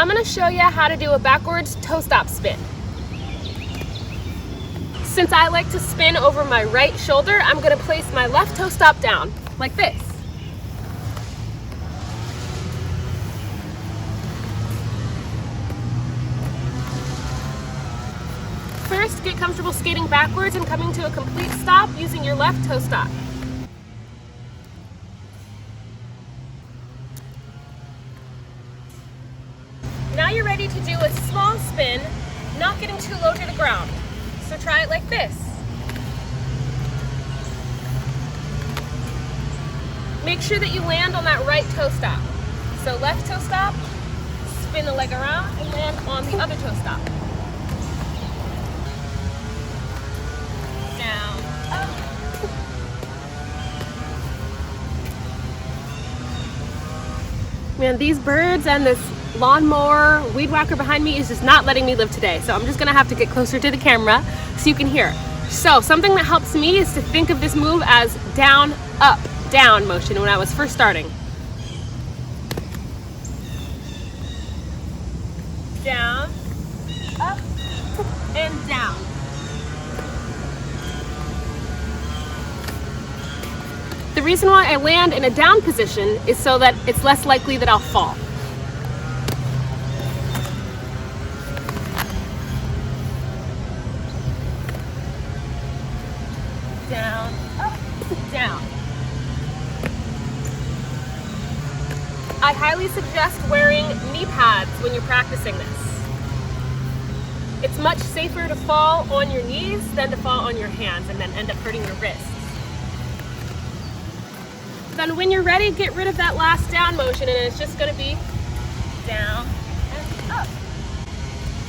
I'm going to show you how to do a backwards toe stop spin. Since I like to spin over my right shoulder, I'm going to place my left toe stop down, like this. First, get comfortable skating backwards and coming to a complete stop using your left toe stop. Now you're ready to do a small spin, not getting too low to the ground. So try it like this. Make sure that you land on that right toe stop. So left toe stop, spin the leg around, and land on the other toe stop. Down, up. Man, these birds and this lawnmower weed whacker behind me is just not letting me live today. So I'm just gonna have to get closer to the camera so you can hear. So something that helps me is to think of this move as down, up, down motion when I was first starting. Down, up, and down. The reason why I land in a down position is so that it's less likely that I'll fall. Down, up, down. I highly suggest wearing knee pads when you're practicing this. It's much safer to fall on your knees than to fall on your hands and then end up hurting your wrists. Then when you're ready, get rid of that last down motion and it's just going to be down and up.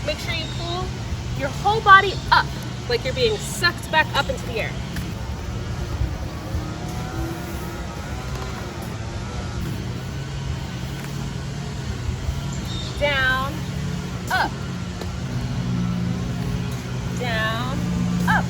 Make sure you pull your whole body up like you're being sucked back up into the air. Down, up, down, up.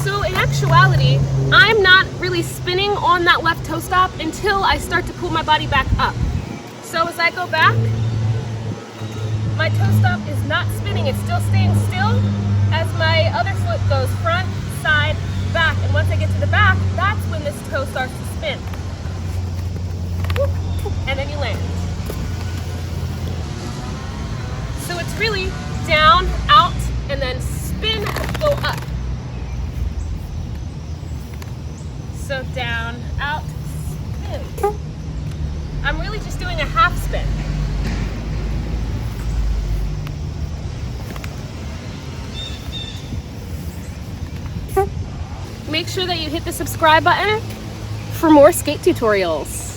So in actuality, I'm not really spinning on that left toe stop until I start to pull my body back up. So as I go back, my toe stop is not spinning, it's still staying still as my other foot goes front, side, back. And once I get to the back, that's when this toe starts to spin. And then you land. So it's really down, out, and then spin, go up. So down, out, spin. I'm really just doing a half spin. Make sure that you hit the subscribe button for more skate tutorials.